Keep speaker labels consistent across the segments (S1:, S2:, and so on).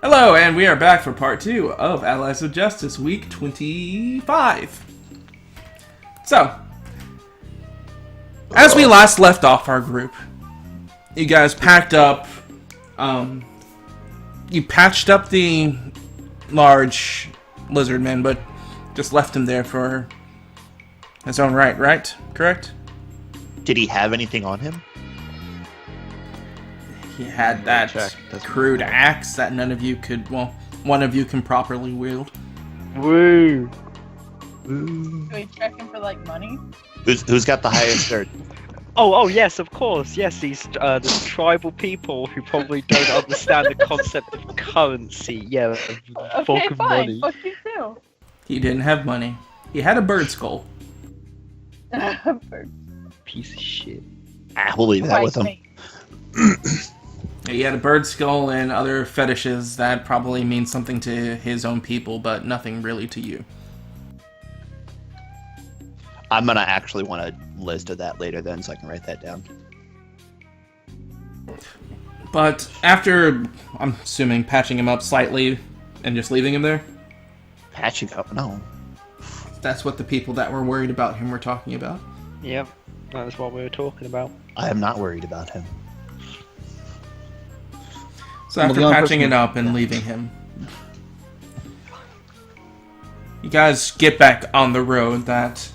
S1: Hello, and we are back for part 2 of Allies of Justice, week 25. So, as we last left off our group, you guys packed up, you patched up the large lizard man, but just left him there for his own right? Correct?
S2: Did he have anything on him?
S1: He had that crude axe that none of you could, well, one of you can properly wield.
S2: Woo!
S3: Are we checking for like money?
S2: Who's got the highest dirt?
S4: Oh, yes, of course. Yes, these tribal people who probably don't understand the concept of currency. Yeah,
S3: Okay,
S4: fucking
S3: fine.
S4: money.
S3: Fuck you too.
S1: He didn't have money. He had a bird skull.
S4: Piece of shit.
S2: We'll leave that with him.
S1: He had a bird skull and other fetishes that probably mean something to his own people, but nothing really to you.
S2: I'm gonna actually want a list of that later then, so I can write that down.
S1: But after, I'm assuming, patching him up slightly and just leaving him there,
S2: Patching up? No.
S1: that's what the people that were worried about him were talking about.
S4: Yep, that's what we were talking about.
S2: I am not worried about him.
S1: So after patching it up and leaving him, you guys get back on the road that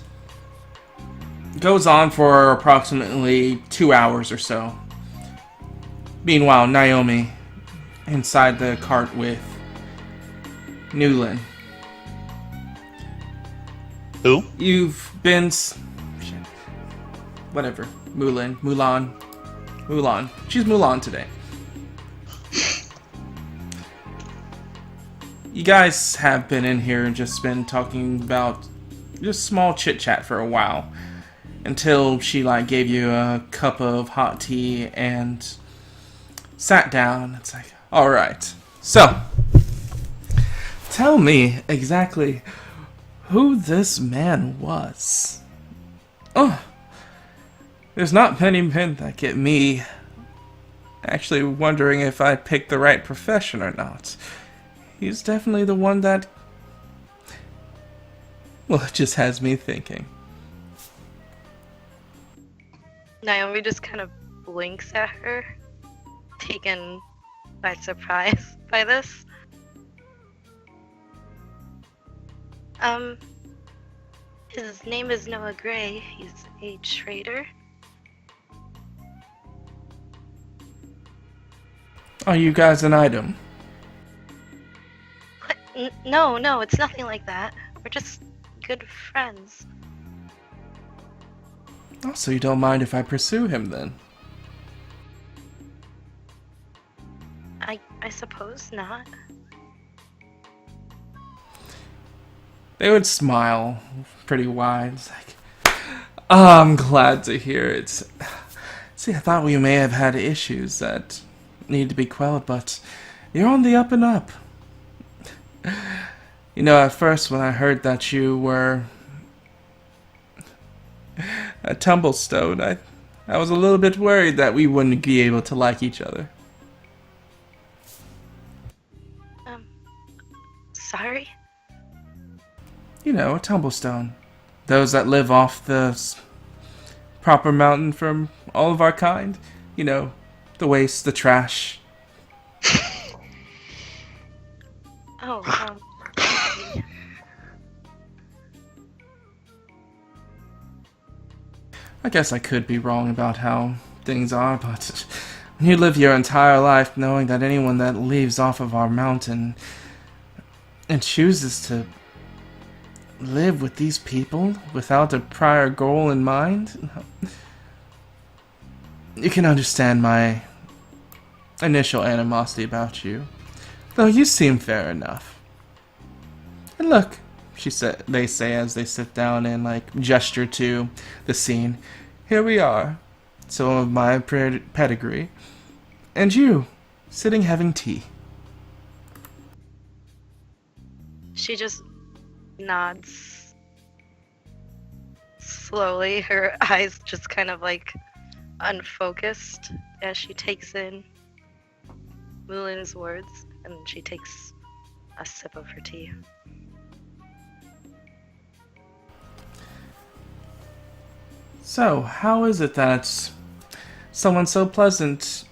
S1: goes on for approximately 2 hours or so. Meanwhile, Naomi, inside the cart with Newlin.
S2: Who?
S1: You've been... Whatever. Mulan. She's Mulan today. You guys have been in here and just been talking about just small chit-chat for a while. Until she, gave you a cup of hot tea and sat down. It's like, alright. So, tell me exactly who this man was. Oh, there's not many men that get me actually wondering if I picked the right profession or not. He's definitely the one that, well, it just has me thinking.
S5: Naomi just kind of blinks at her, taken by surprise by this. His name is Noah Gray. He's a trader.
S1: Are you guys an item?
S5: No, it's nothing like that. We're just good friends.
S1: Oh, so you don't mind if I pursue him then?
S5: I suppose not.
S1: They would smile pretty wide. It's like, oh, I'm glad to hear it. See, I thought we may have had issues that need to be quelled, but you're on the up and up. You know, at first when I heard that you were a Tumblestone, I was a little bit worried that we wouldn't be able to like each other.
S5: Sorry?
S1: You know, a Tumblestone. Those that live off the proper mountain from all of our kind. You know, the waste, the trash.
S5: Oh,
S1: I guess I could be wrong about how things are, but when you live your entire life knowing that anyone that leaves off of our mountain and chooses to live with these people without a prior goal in mind, you can understand my initial animosity about you. Though you seem fair enough. And look, they say as they sit down and gesture to the scene. Here we are, some of my pedigree, and you, sitting having tea.
S5: she just nods slowly, her eyes just kind of unfocused as she takes in Mulin's words, and she takes a sip of her tea.
S1: So, how is it that someone so pleasant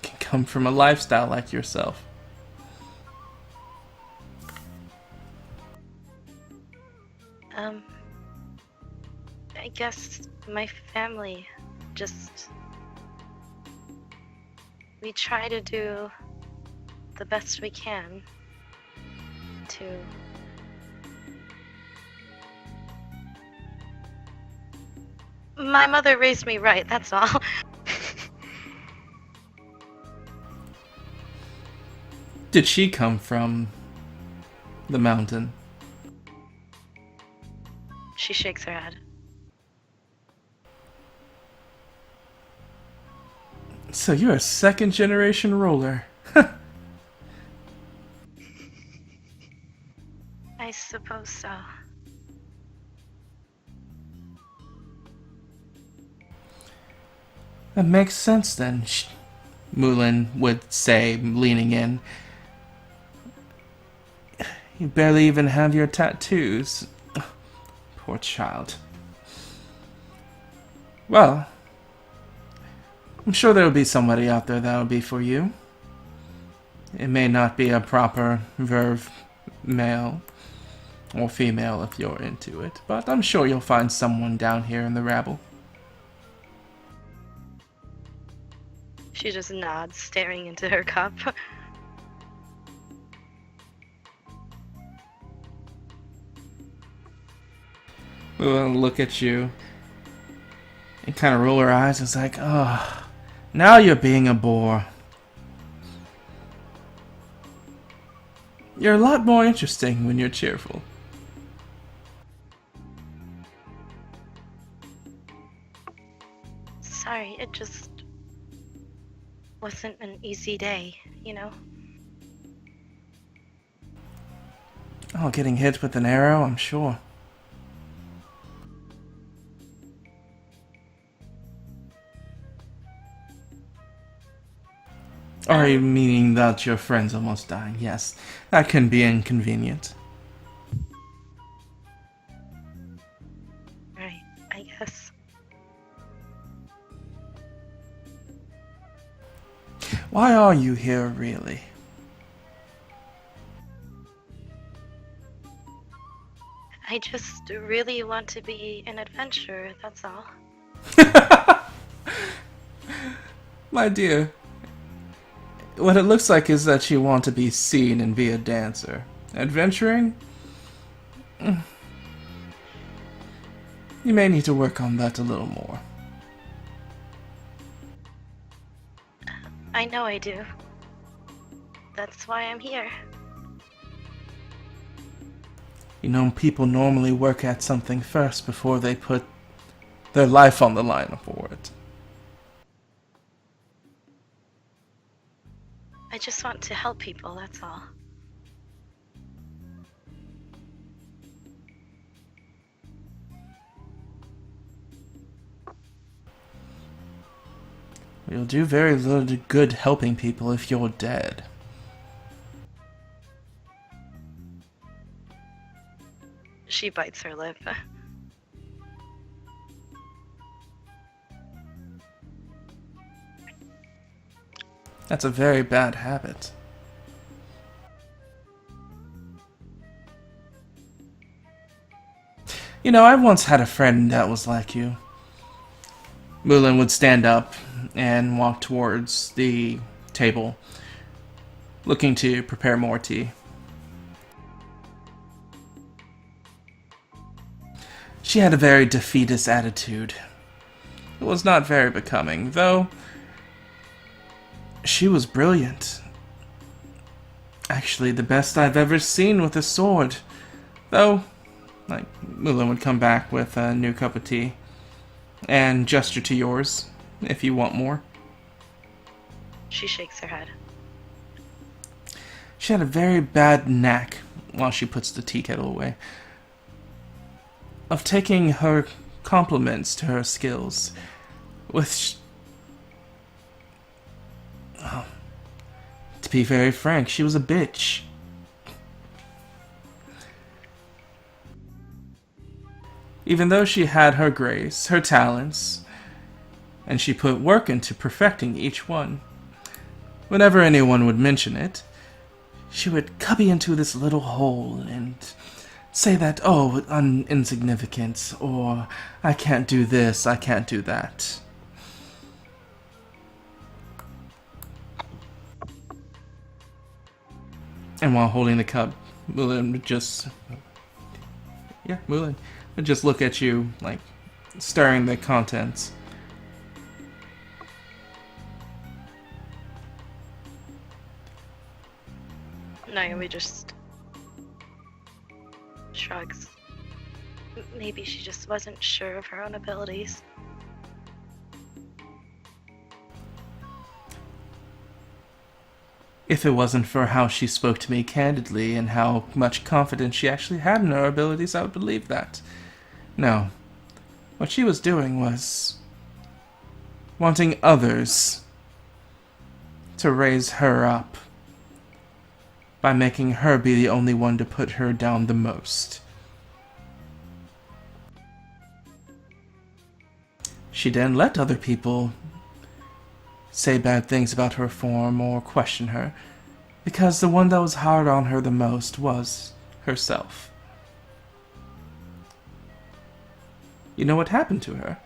S1: can come from a lifestyle like yourself?
S5: I guess my family just... We try to do the best we can to... My mother raised me right, that's all.
S1: Did she come from the mountain?
S5: She shakes her head.
S1: So you're a second generation ruler.
S5: I suppose so.
S1: That makes sense then, Mulin would say, leaning in. You barely even have your tattoos. Poor child. Well, I'm sure there'll be somebody out there that'll be for you. It may not be a proper verve male or female if you're into it, but I'm sure you'll find someone down here in the rabble.
S5: She just nods, staring into her cup.
S1: We'll look at you and kind of roll her eyes. It's like, oh, now you're being a bore. You're a lot more interesting when you're cheerful.
S5: Sorry, it just wasn't an easy day, you know?
S1: Oh, getting hit with an arrow, I'm sure. Are you meaning that your friend's almost dying? Yes, that can be inconvenient.
S5: Right, I guess.
S1: Why are you here, really?
S5: I just really want to be an adventurer, that's all.
S1: My dear, what it looks like is that you want to be seen and be a dancer. Adventuring? You may need to work on that a little more.
S5: I know I do. That's why I'm here.
S1: You know, people normally work at something first before they put their life on the line for it.
S5: I just want to help people, that's all.
S1: You'll do very little good helping people if you're dead.
S5: She bites her lip.
S1: That's a very bad habit. You know, I once had a friend that was like you. Mulin would stand up and walk towards the table, looking to prepare more tea. She had a very defeatist attitude. It was not very becoming, though she was brilliant. Actually, the best I've ever seen with a sword. Though, like, Mulin would come back with a new cup of tea and gesture to yours if you want more.
S5: She shakes her head.
S1: She had a very bad knack, while she puts the tea kettle away, of taking her compliments to her skills with, to be very frank, she was a bitch. Even though she had her grace, her talents, and she put work into perfecting each one, whenever anyone would mention it, she would cubby into this little hole and say that, oh, insignificant, or I can't do this, I can't do that. And while holding the cup, Mulan would just... Yeah, Mulan would just look at you, like, stirring the contents.
S5: Naomi just shrugs. Maybe she just wasn't sure of her own abilities.
S1: If it wasn't for how she spoke to me candidly and how much confidence she actually had in her abilities, I would believe that. No. What she was doing was wanting others to raise her up by making her be the only one to put her down the most. She didn't let other people say bad things about her form or question her, because the one that was hard on her the most was herself. You know what happened to her?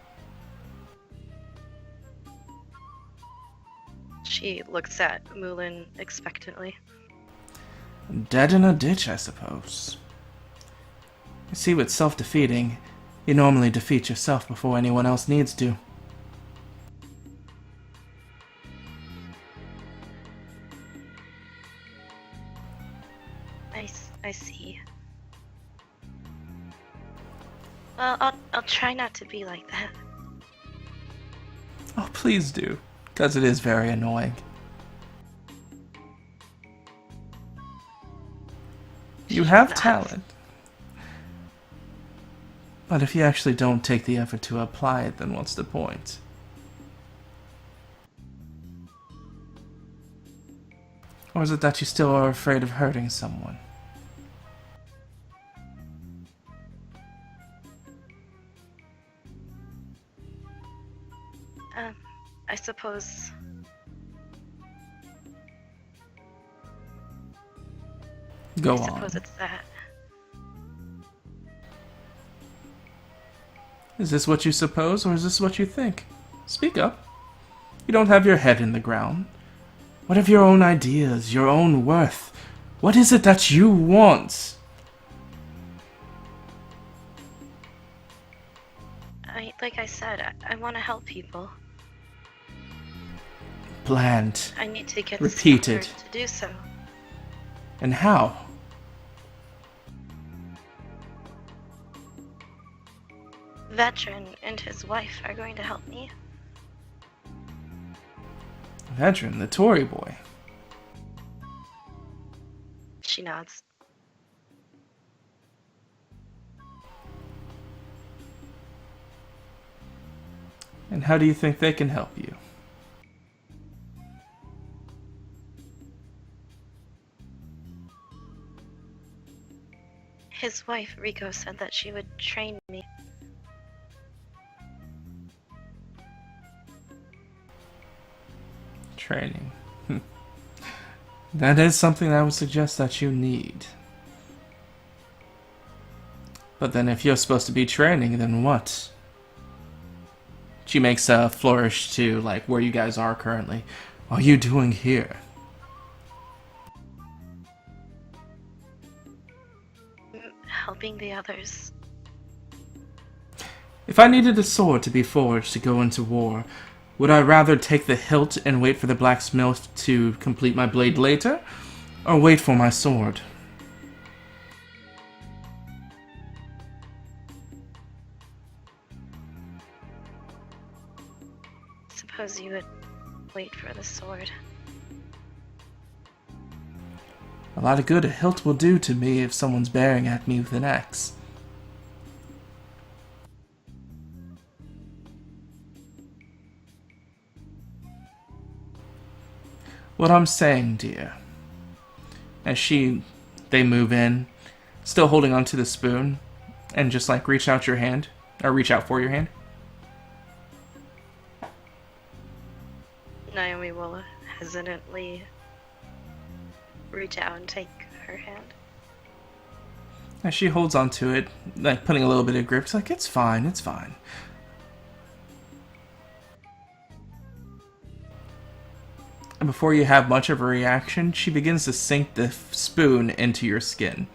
S5: She looks at Mulan expectantly.
S1: Dead in a ditch, I suppose. You see, with self-defeating, you normally defeat yourself before anyone else needs to.
S5: I see. Well, I'll try not to be like that.
S1: Oh, please do, because it is very annoying. You have talent. But if you actually don't take the effort to apply it, then what's the point? Or is it that you still are afraid of hurting someone?
S5: I suppose...
S1: Go
S5: I
S1: on.
S5: suppose it's that.
S1: Is this what you suppose, or is this what you think? Speak up. You don't have your head in the ground. What of your own ideas, your own worth? What is it that you want?
S5: Like I said, I want to help people.
S1: Planned.
S5: I need to get
S1: Repeated.
S5: stronger to do so.
S1: And how?
S5: Veteran and his wife are going to help me.
S1: Veteran, the Tory boy.
S5: She nods.
S1: And how do you think they can help you?
S5: His wife, Rico, said that she would train me.
S1: Training. That is something I would suggest that you need. But then if you're supposed to be training, then what? She makes a flourish to, like, where you guys are currently. What are you doing here?
S5: Helping the others.
S1: If I needed a sword to be forged to go into war, would I rather take the hilt and wait for the blacksmith to complete my blade later, or wait for my sword?
S5: Suppose you would wait for the sword.
S1: A lot of good a hilt will do to me if someone's bearing at me with an axe. What I'm saying, dear, as they move in, still holding onto the spoon, and just like reach out for your hand.
S5: Naomi will hesitantly reach out and take her hand.
S1: As she holds onto it, like putting a little bit of grip, it's like, it's fine, it's fine. And before you have much of a reaction, she begins to sink the spoon into your skin.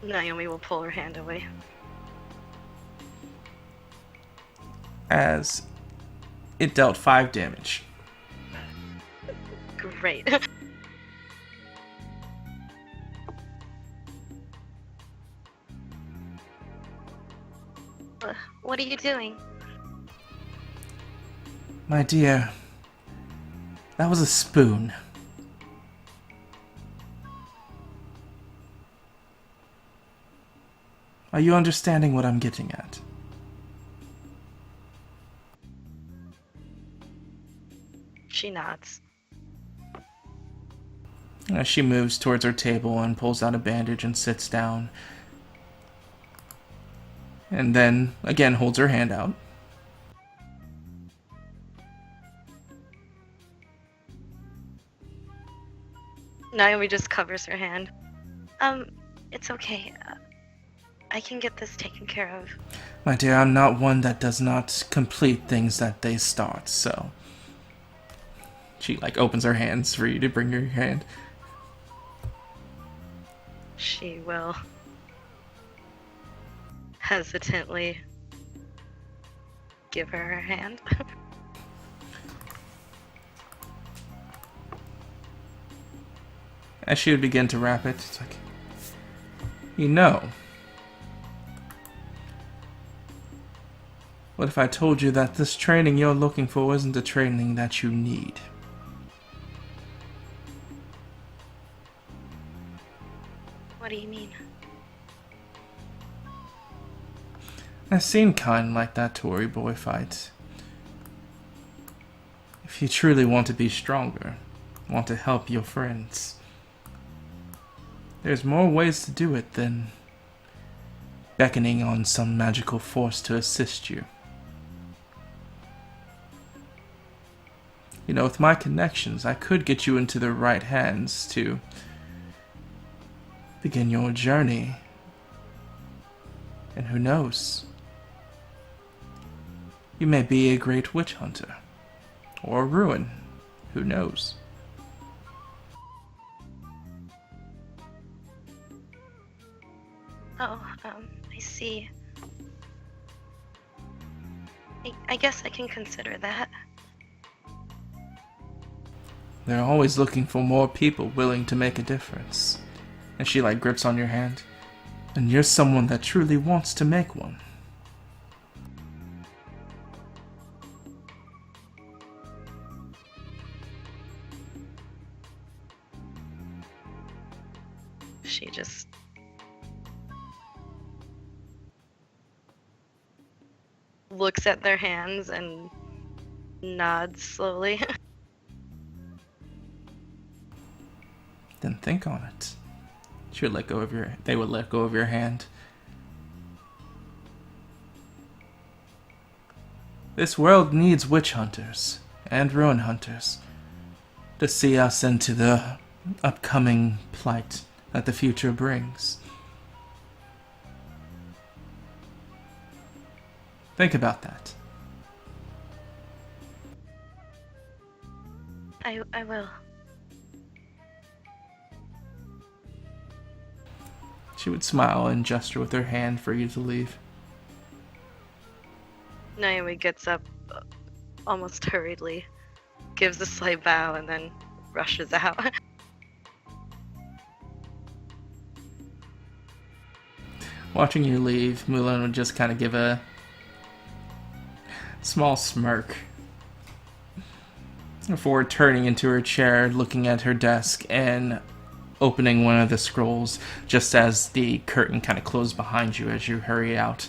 S5: Naomi will pull her hand away.
S1: As it dealt 5 damage.
S5: Great. What are you doing?
S1: My dear, that was a spoon. Are you understanding what I'm getting at?
S5: She nods.
S1: As she moves towards her table and pulls out a bandage and sits down. And then, again, holds her hand out.
S5: Naomi just covers her hand. It's okay. I can get this taken care of.
S1: My dear, I'm not one that does not complete things that they start, so... She, like, opens her hands for you to bring her hand.
S5: She will hesitantly give her her hand.
S1: As she would begin to wrap it, it's like... You know... What if I told you that this training you're looking for isn't the training that you need?
S5: What do you mean?
S1: I've seen kind like that Tory boy fight. If you truly want to be stronger, want to help your friends, there's more ways to do it than beckoning on some magical force to assist you. You know, with my connections, I could get you into the right hands to begin your journey. And who knows? You may be a great witch hunter. Or a ruin. Who knows?
S5: Oh, I see. I guess I can consider that.
S1: They're always looking for more people willing to make a difference. And she like grips on your hand. And you're someone that truly wants to make one.
S5: She just looks at their hands and nods slowly.
S1: Then think on it. She would let go of they would let go of your hand. This world needs witch hunters and ruin hunters to see us into the upcoming plight that the future brings. Think about that.
S5: I will.
S1: She would smile and gesture with her hand for you to leave.
S5: Naomi gets up almost hurriedly, gives a slight bow, and then rushes out.
S1: Watching you leave, Mulan would just kind of give a small smirk before turning into her chair, looking at her desk, and opening one of the scrolls just as the curtain kind of closed behind you as you hurry out.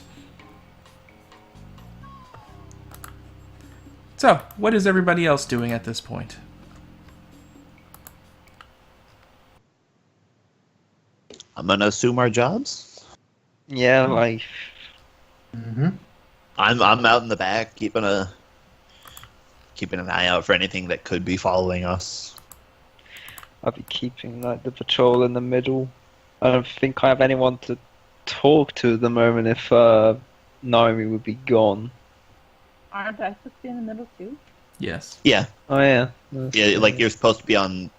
S1: So, what is everybody else doing at this point?
S2: I'm gonna assume our jobs.
S4: Yeah, like
S6: Mm-hmm.
S2: I'm out in the back, keeping an eye out for anything that could be following us.
S4: I'll be keeping like the patrol in the middle. I don't think I have anyone to talk to at the moment if Naomi would be gone.
S3: Aren't I supposed to be in the middle too?
S1: Yes.
S2: Yeah,
S4: Oh yeah.
S2: yeah. Like you're supposed to be on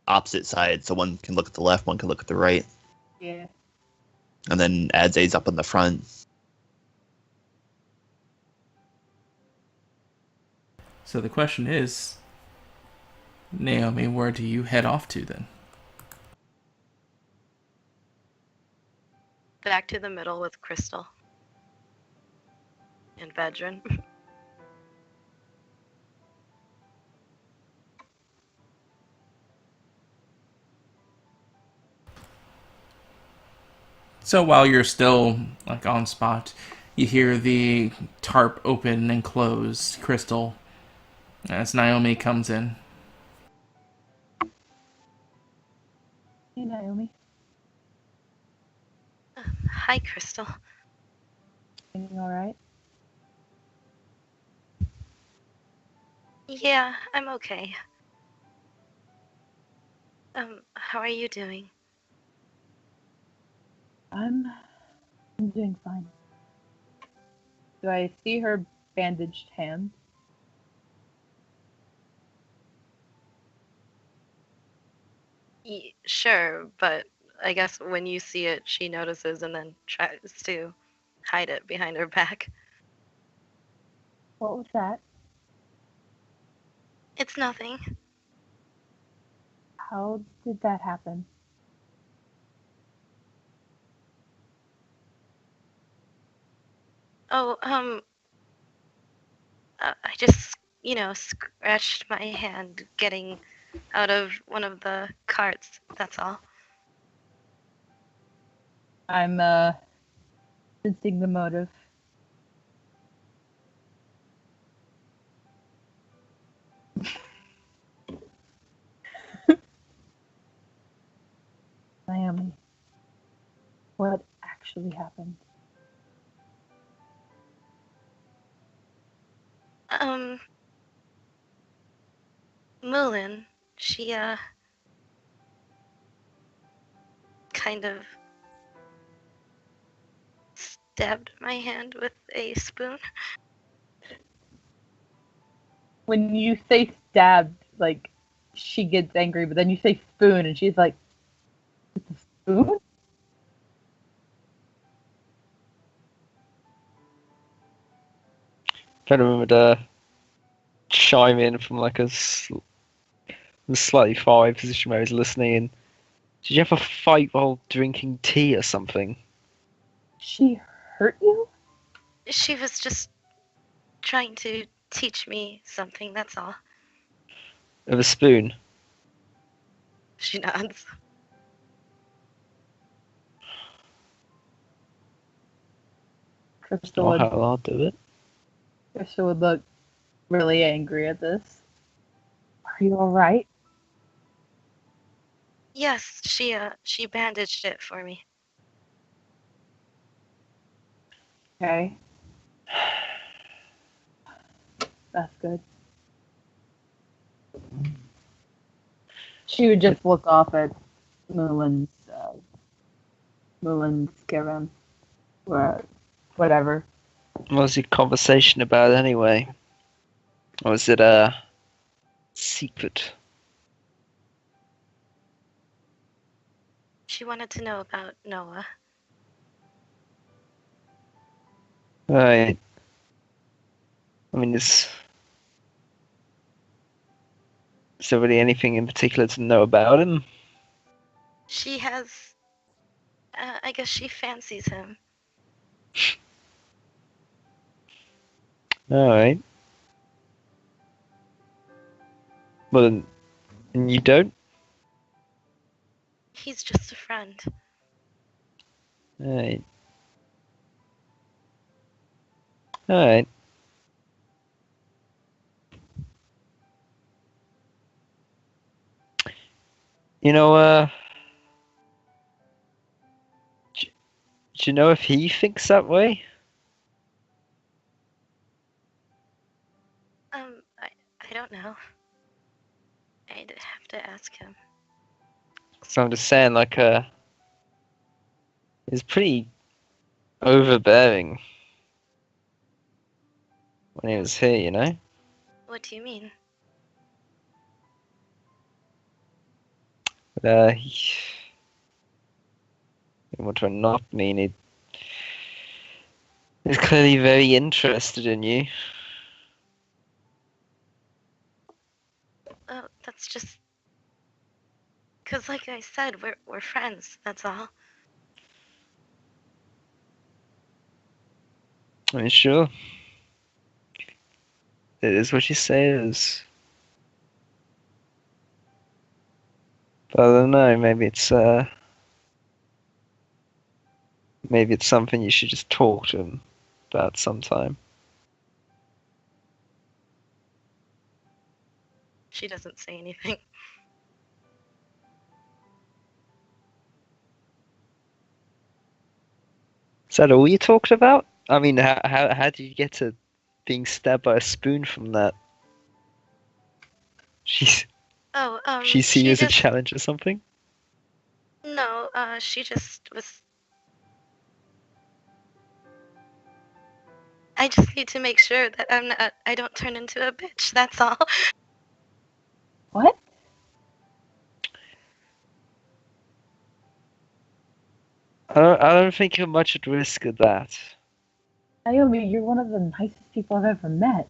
S2: opposite sides, so one can look at the left, one can look at the right,
S3: Yeah.
S2: and then Adzay's up in the front.
S1: So the question is, Naomi, where do you head off to then?
S5: Back to the middle with Crystal and Vedran.
S1: So while you're still like on spot, you hear the tarp open and close, Crystal, as Naomi comes in.
S3: Hey, Naomi.
S5: Hi, Crystal.
S3: Feeling alright?
S5: Yeah, I'm okay. How are you doing?
S3: I'm doing fine. Do I see her bandaged hand?
S5: Sure, but I guess when you see it, she notices and then tries to hide it behind her back.
S3: What was that?
S5: It's nothing.
S3: How did that happen?
S5: Oh, I just, scratched my hand getting out of one of the carts. That's all.
S3: I'm sensing the motive. Naomi, what actually happened?
S5: Um, Mulan, she, kind of stabbed my hand with a spoon.
S3: When you say stabbed, like, she gets angry, but then you say spoon, and she's like, it's a spoon?
S4: Trying to remember to chime in from like a slightly far away position where I was listening in. Did you have a fight while drinking tea or something?
S3: She hurt you?
S5: She was just trying to teach me something, that's all.
S4: With a spoon?
S5: She nods.
S3: Crystal
S4: Oh,
S3: would,
S4: hell, I'll do it.
S3: Crystal would look really angry at this. Are you alright?
S5: Yes, she bandaged it for me.
S3: Okay. That's good. She would just look off at Mulan's Karen, or whatever.
S4: What was your conversation about anyway? Or was it a secret?
S5: She wanted to know about Noah.
S4: Right. I mean, is there really anything in particular to know about him?
S5: She has, I guess she fancies him.
S4: Alright. Well, then, and you don't?
S5: He's just a friend.
S4: Alright. Alright. You know, Do you know if he thinks that way?
S5: I don't know. I'd have to ask him.
S4: So I'm just saying, like, he's pretty overbearing when he was here, you know?
S5: What do you mean?
S4: But, what do I not mean? He's clearly very interested in you.
S5: Oh, that's just because, like I said, we're friends. That's all.
S4: I mean, sure. It is what you say it is. But I don't know, maybe it's something you should just talk to him about sometime.
S5: She doesn't say anything.
S4: Is that all you talked about? I mean, how did you get to being stabbed by a spoon from that? She's
S5: Oh,
S4: she see you as a challenge or something?
S5: No, she just was. I just need to make sure that I don't turn into a bitch. That's all.
S3: What?
S4: I don't think you're much at risk of that.
S3: Naomi, you're one of the nicest people I've ever met.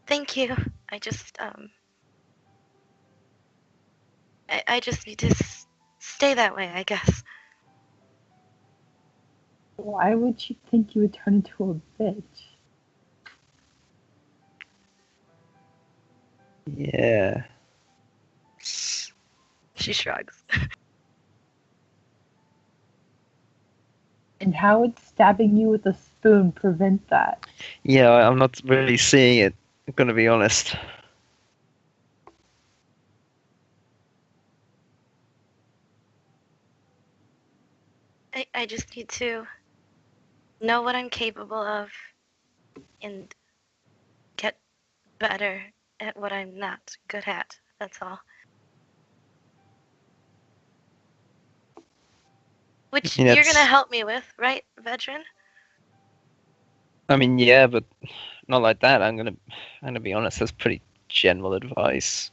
S5: Thank you. I just I just need to stay that way, I guess.
S3: Why would you think you would turn into a bitch?
S4: Yeah.
S5: She shrugs.
S3: And how would stabbing you with a spoon prevent that?
S4: Yeah, I'm not really seeing it. I'm gonna be honest.
S5: I just need to know what I'm capable of and get better at what I'm not good at. That's all. Which
S4: You know,
S5: you're gonna help me with, right, veteran?
S4: I mean, yeah, but not like that. I'm gonna be honest. That's pretty general advice.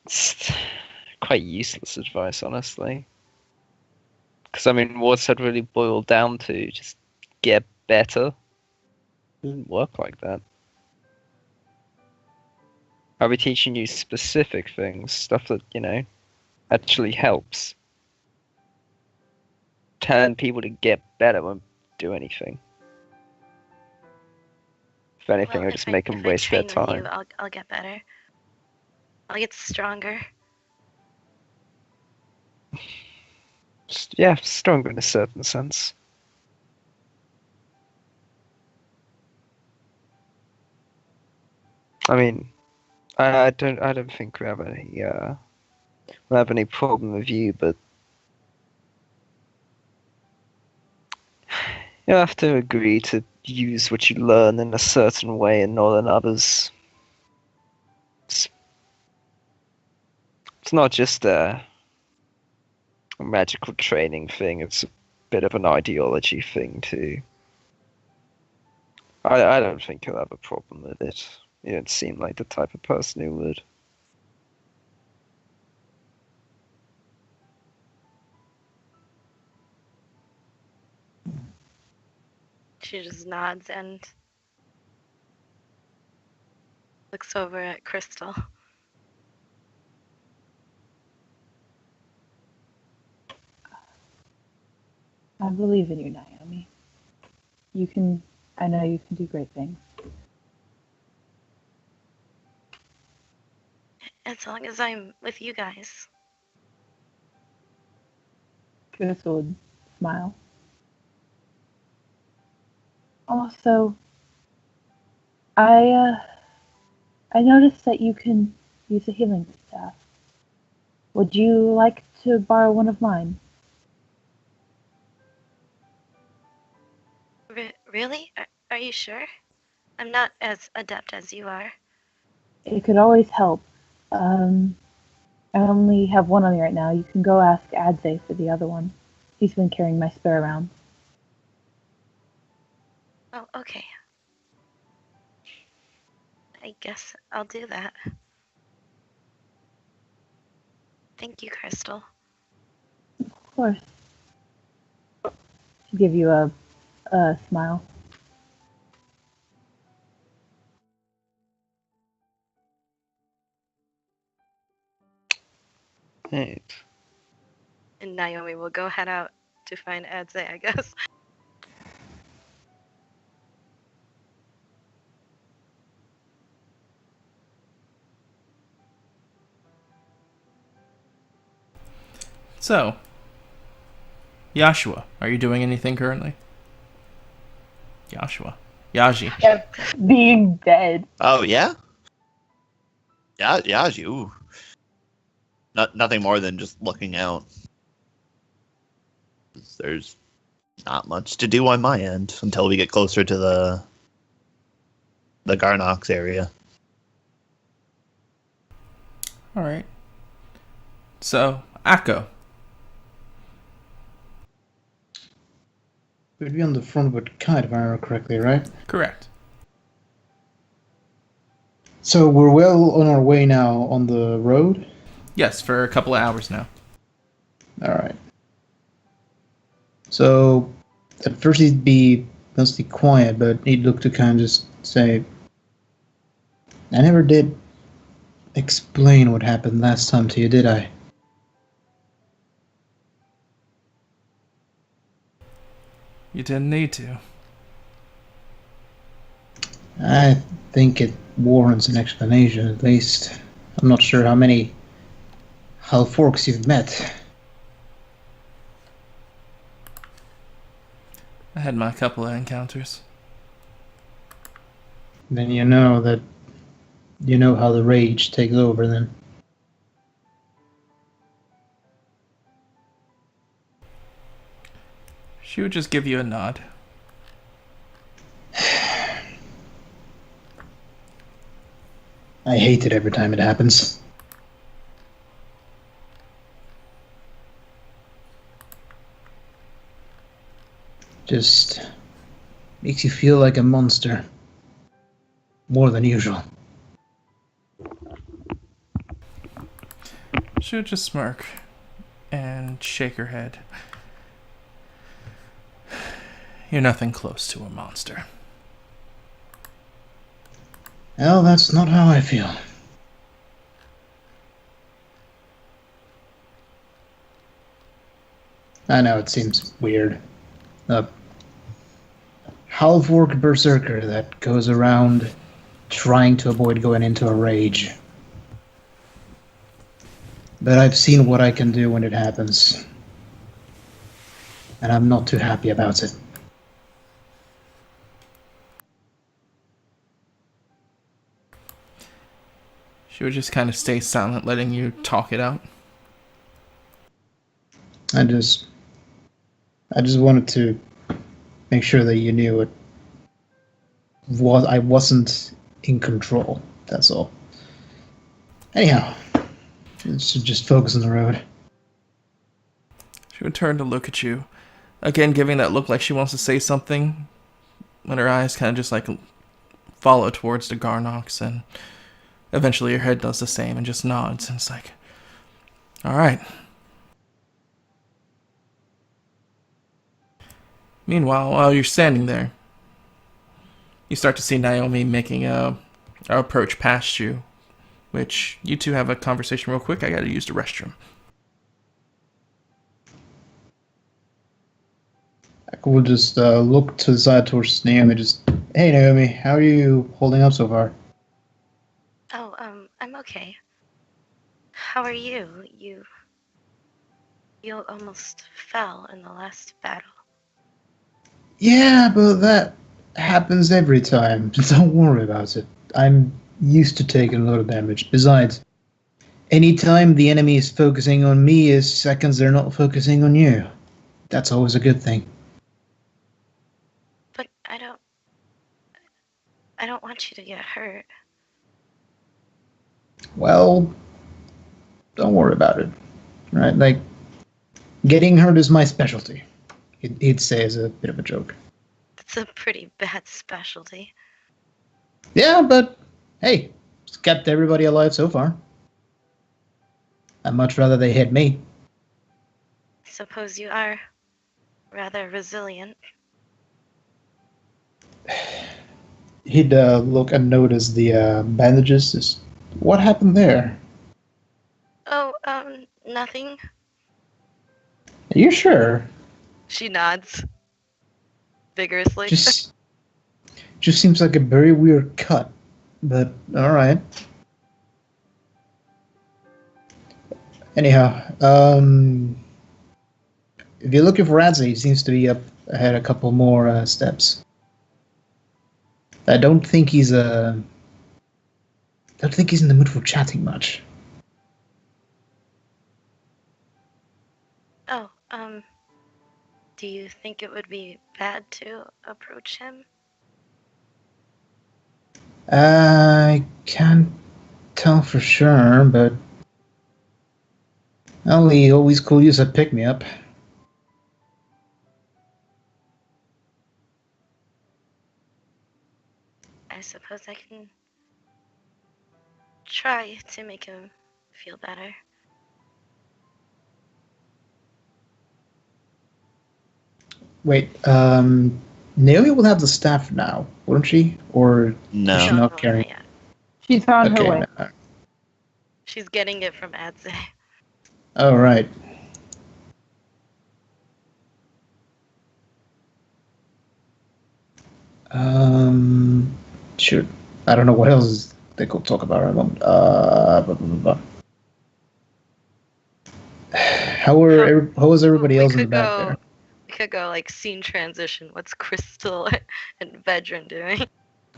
S4: It's quite useless advice, honestly. Because I mean, what's that really boiled down to? Just get better. It doesn't work like that. I'll be teaching you specific things, stuff that, actually helps. Telling people to get better won't do anything. If anything,
S5: Well,
S4: it'll just make them
S5: if I
S4: waste their
S5: train with you,
S4: time.
S5: I'll get better. I'll get stronger.
S4: Yeah, stronger in a certain sense. I mean, I don't think we have any problem with you, but you have to agree to use what you learn in a certain way and not in others. It's not just a magical training thing, it's a bit of an ideology thing too. I don't think you'll have a problem with it. You don't seem like the type of person who would.
S5: She just nods and looks over at Crystal.
S3: I believe in you, Naomi. I know you can do great things.
S5: As long as I'm with you guys.
S3: Crystal would smile. Also, I I noticed that you can use a healing staff. Would you like to borrow one of mine?
S5: Really? Are you sure? I'm not as adept as you are.
S3: It could always help. I only have one on me right now. You can go ask Adze for the other one. He's been carrying my spare around.
S5: Oh, okay. I guess I'll do that. Thank you, Crystal.
S3: Of course. To give you a smile.
S4: Right.
S5: And Naomi will go head out to find Adze, I guess.
S1: So, Yashua, are you doing anything currently? Yaji.
S3: Being dead.
S2: Oh yeah, yeah, you. Nothing more than just looking out. There's not much to do on my end until we get closer to the Garnox area.
S1: All right. So, Akko.
S6: We'd be on the front of a kite, if I remember correctly, right?
S1: Correct.
S6: So we're well on our way now on the road?
S1: Yes, for a couple of hours now.
S6: Alright. So, at first he'd be mostly quiet, but he'd look to kind of just say, I never did explain what happened last time to you, did I?
S1: You didn't need to.
S6: I think it warrants an explanation, at least. I'm not sure how many half-orcs you've met.
S1: I had my couple of encounters.
S6: Then you know that you know how the rage takes over then.
S1: She would just give you a nod.
S6: I hate it every time it happens. Just makes you feel like a monster. More than usual.
S1: She would just smirk and shake her head. You're nothing close to a monster.
S6: Well, that's not how I feel. I know it seems weird. A half-orc berserker that goes around trying to avoid going into a rage. But I've seen what I can do when it happens. And I'm not too happy about it.
S1: She would just kind of stay silent, letting you talk it out.
S6: I just wanted to make sure that you knew it was I wasn't in control. That's all. Anyhow, let's just focus on the road.
S1: She would turn to look at you, again giving that look like she wants to say something, when her eyes kind of just like follow towards the Garnox, and eventually her head does the same and just nods, and it's like, all right. Meanwhile, while you're standing there, you start to see Naomi making a approach past you, which you two have a conversation real quick. I gotta use the restroom.
S6: We'll just look to the side towards Naomi. Just, hey Naomi, how are you holding up so far?
S5: Oh, I'm okay. How are you? You almost fell in the last battle.
S6: Yeah, but that happens every time. Don't worry about it. I'm used to take a lot of damage. Besides, anytime the enemy is focusing on me is seconds they're not focusing on you. That's always a good thing.
S5: But I don't want you to get hurt.
S6: Well, don't worry about it. Right? Like, getting hurt is my specialty. He'd say as a bit of a joke.
S5: It's a pretty bad specialty.
S6: Yeah, but hey, it's kept everybody alive so far. I'd much rather they hit me.
S5: I suppose you are rather resilient.
S6: He'd look and notice the bandages. What happened there?
S5: Oh, nothing.
S6: Are you sure?
S5: She nods vigorously.
S6: Just seems like a very weird cut, but all right. Anyhow, if you're looking for Radze, he seems to be up ahead a couple more steps. I don't think he's in the mood for chatting much.
S5: Oh, do you think it would be bad to approach him?
S6: I can't tell for sure, but well, he always could use a pick-me-up.
S5: I suppose I can try to make him feel better.
S6: Wait, Naomi will have the staff now, wouldn't she? Or
S2: No.
S6: is she not carrying?
S5: yet.
S3: She's on her
S6: Okay.
S3: way.
S5: She's getting it from Adze.
S6: Oh, right. Shoot. I don't know what else they could talk about at the moment. Blah, blah, blah, blah. How is everybody else in the back there?
S5: We could go like scene transition. What's Crystal and Vedran doing?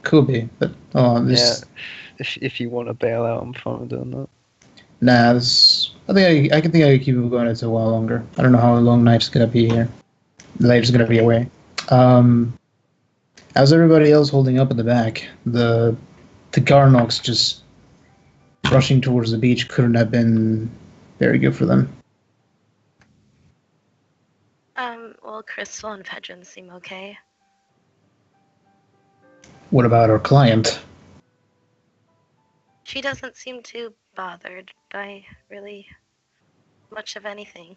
S6: Could be, but this.
S4: Yeah. If you want to bail out, I'm fine with doing that.
S6: Nah, this. I think I could keep it going. It's a while longer. I don't know how long Knife's gonna be here. Knife's gonna be away. How's everybody else holding up in the back? The Garnox just rushing towards the beach couldn't have been very good for them.
S5: Well, Crystal and Vedran seem okay.
S6: What about our client?
S5: She doesn't seem too bothered by really much of anything.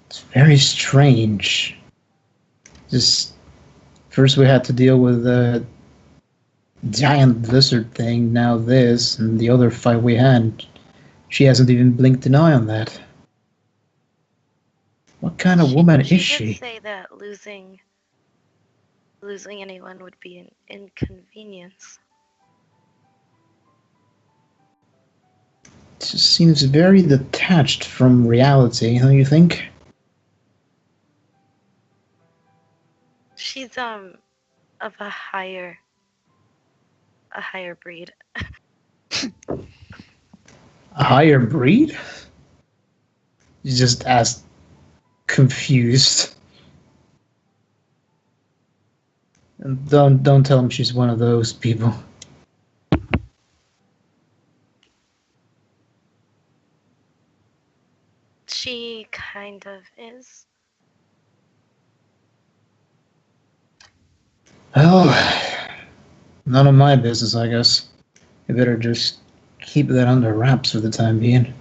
S6: It's very strange. Just first we had to deal with the giant lizard thing, now this, and the other fight we had. She hasn't even blinked an eye on that. What kind of woman is
S5: She
S6: she?
S5: did say that losing anyone would be an inconvenience.
S6: It just seems very detached from reality, don't you think?
S5: She's of a higher breed.
S6: A higher breed? You just asked confused. And don't tell him she's one of those people.
S5: She kind of is.
S6: Well, none of my business, I guess. You better just keep that under wraps for the time being.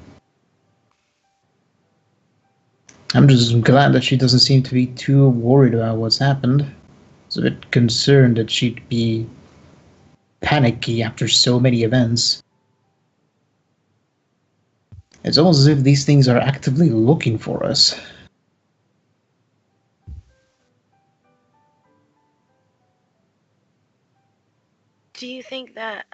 S6: I'm just glad that she doesn't seem to be too worried about what's happened. I was a bit concerned that she'd be panicky after so many events. It's almost as if these things are actively looking for us.
S5: Do you think that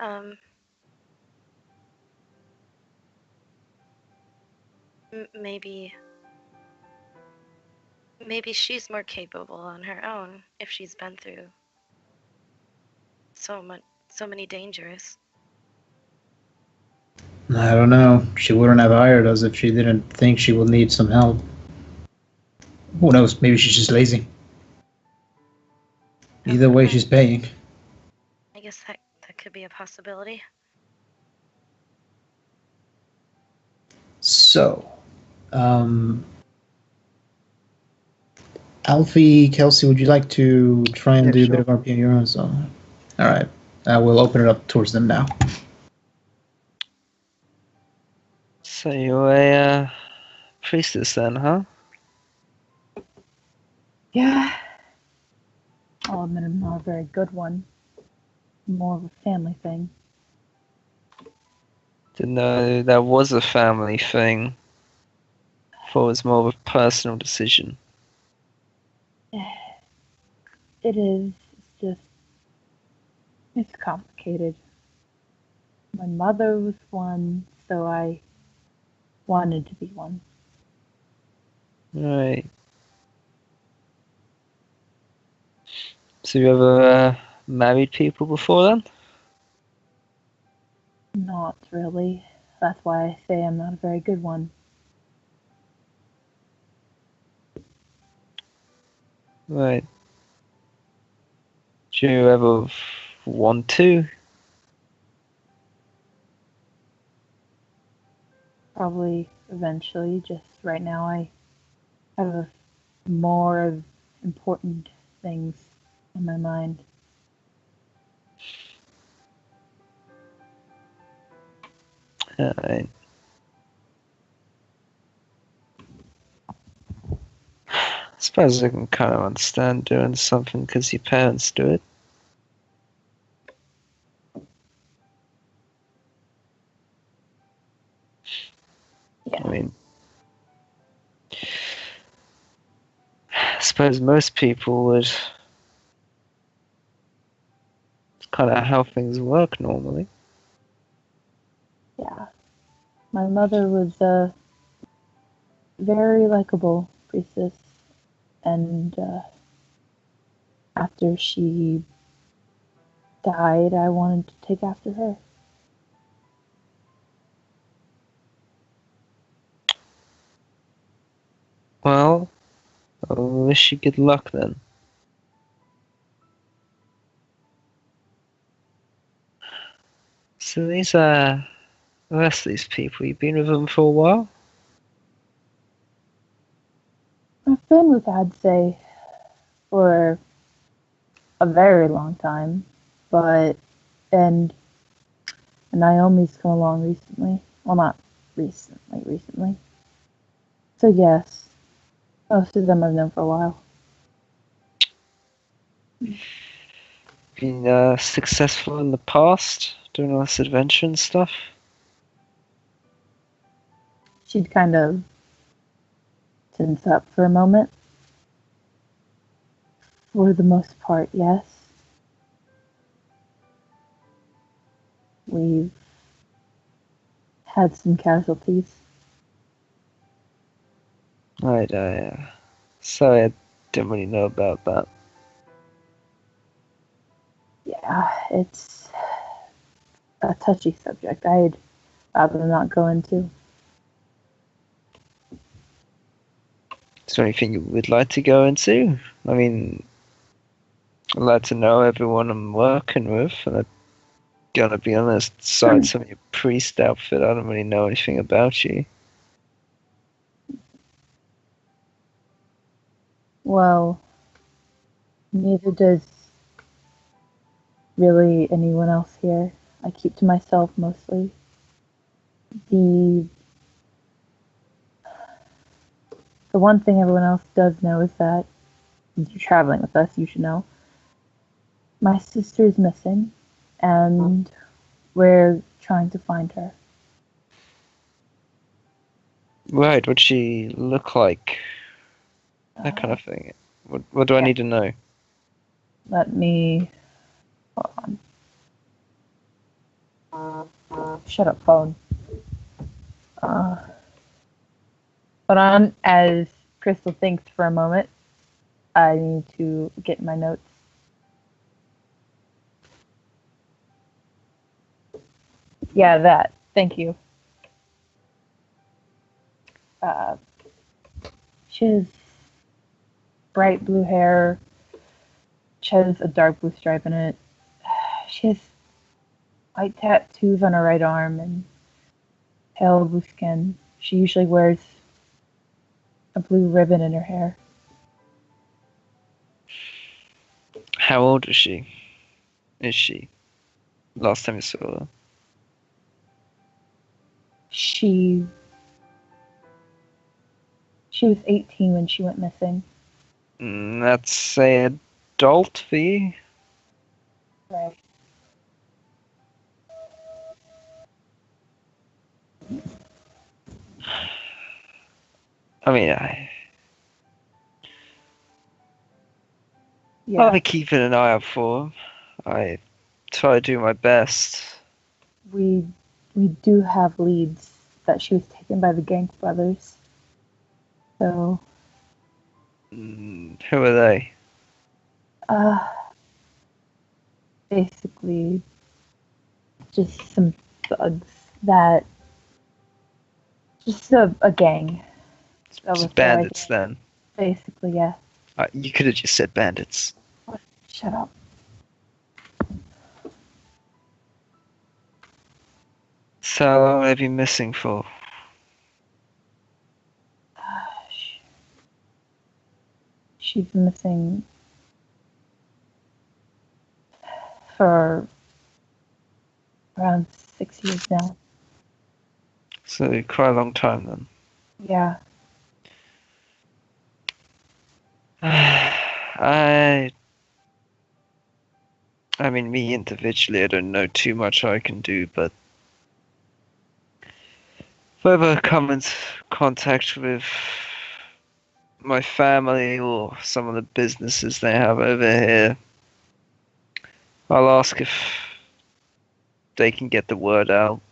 S5: maybe she's more capable on her own if she's been through so so many dangers.
S6: I don't know. She wouldn't have hired us if she didn't think she would need some help. Who knows? Maybe she's just lazy. Either way, she's paying.
S5: I guess that could be a possibility.
S6: So, Alfie, Kelsey, would you like to try and
S4: Yeah,
S6: do a
S4: sure.
S6: bit of RP on your own? So, all right, we'll open it up towards them now.
S4: So you're a priestess then, huh?
S3: Yeah. I'll admit I'm not a very good one. More of a family thing.
S4: Didn't know that was a family thing. Thought it was more of a personal decision.
S3: It is. It's just. It's complicated. My mother was one, so I wanted to be one.
S4: Right. So you ever married people before then?
S3: Not really. That's why I say I'm not a very good one.
S4: Right. Do you ever want to?
S3: Probably eventually. Just right now, I have more important things on my mind.
S4: Right. I suppose I can kind of understand doing something because your parents do it.
S3: Yeah.
S4: I mean, I suppose most people would. It's kind of how things work normally.
S3: Yeah. My mother was a very likable priestess, and after she died, I wanted to take after her.
S4: Well, I wish you good luck then. So these are the rest of these people. You've been with them for a while?
S3: I've been with Adsay for a very long time, but and Naomi's come along recently. Well, not recently. So yes, most of them I've known for a while.
S4: Been successful in the past, doing all this adventure and stuff?
S3: She'd kind of tense up for a moment. For the most part, yes. We've had some casualties.
S4: Right, sorry, I didn't really know about that.
S3: Yeah, it's a touchy subject. I'd rather not go into.
S4: Is there anything you would like to go into? I mean, I'd like to know everyone I'm working with, and I gotta be honest, besides some of your priest outfit, I don't really know anything about you.
S3: Well, neither does really anyone else here. I keep to myself mostly. The the one thing everyone else does know is that since you're traveling with us, you should know. My sister is missing, and we're trying to find her.
S4: Right, what'd she look like? That kind
S3: Uh,
S4: of thing. What do I
S3: yeah.
S4: need to know?
S3: Let me. Hold on. Shut up, phone. Hold on, as Crystal thinks for a moment. I need to get my notes. Yeah, that. Thank you. She has bright blue hair. She has a dark blue stripe in it. She has white tattoos on her right arm and pale blue skin. She usually wears a blue ribbon in her hair.
S4: How old is she? Is she? Last time you saw her.
S3: She was 18 when she went missing.
S4: Let's say adult for you.
S3: Right.
S4: I mean,
S3: Yeah.
S4: I'll be keeping an eye out for him. I try to do my best.
S3: We do have leads that she was taken by the Gank brothers. So,
S4: Who are they?
S3: basically just some thugs that just a gang. That was
S4: It's
S3: their
S4: bandits
S3: idea.
S4: then.
S3: Basically, yeah.
S4: You could have just said bandits.
S3: Shut up.
S4: So how long have you been missing for?
S3: She's been missing for around 6 years now.
S4: So quite a long time then.
S3: Yeah.
S4: I mean, me individually, I don't know too much I can do, but if I ever come into contact with my family or some of the businesses they have over here, I'll ask if they can get the word out.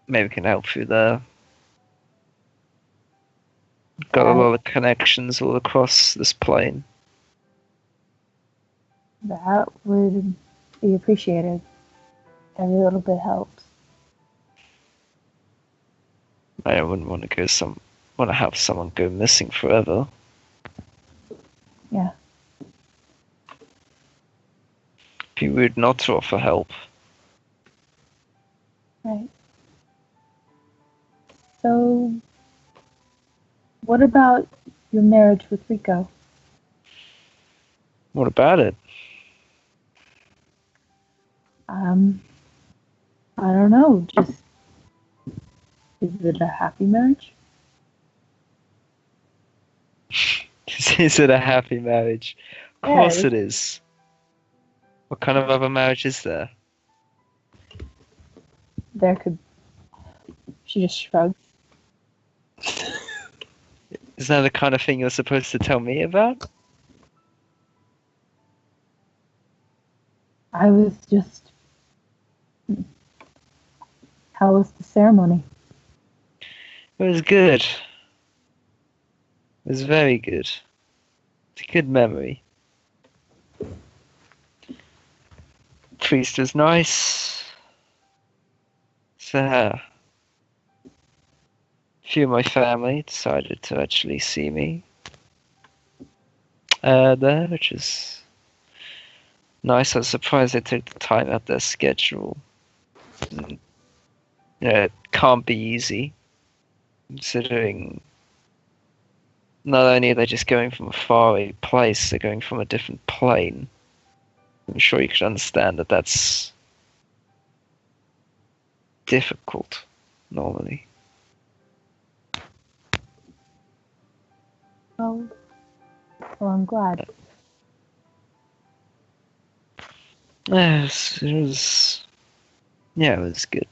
S4: Maybe can help you there. Got a lot of connections all across this plane.
S3: That would be appreciated. Every little bit helps.
S4: I wouldn't want to have someone go missing forever.
S3: Yeah.
S4: Be rude not to offer help.
S3: Right. So, what about your marriage with Rico?
S4: What about it?
S3: I don't know. Just, is it a happy marriage?
S4: Is it a happy marriage? Of
S3: Yeah,
S4: course it is. What kind of other marriage is there?
S3: There could. She just shrugs.
S4: Is that the kind of thing you're supposed to tell me about?
S3: I was just. How was the ceremony?
S4: It was good. It was very good. It's a good memory. Priest was nice. So, a few of my family decided to actually see me there, which is nice. I was surprised they took the time out their schedule. It can't be easy, considering not only are they just going from a faraway place, they're going from a different plane. I'm sure you can understand that that's difficult, normally.
S3: Oh, well, I'm glad.
S4: Yes, yeah, it was good.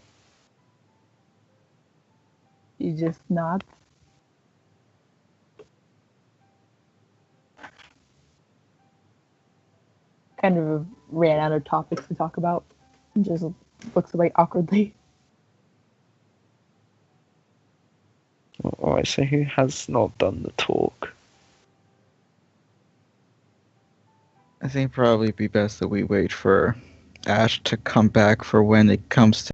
S3: You just nod. Kind of ran out of topics to talk about. And just looks away awkwardly.
S4: Alright, so who has not done the talk?
S7: I think probably be best that we wait for Ash to come back for when it comes to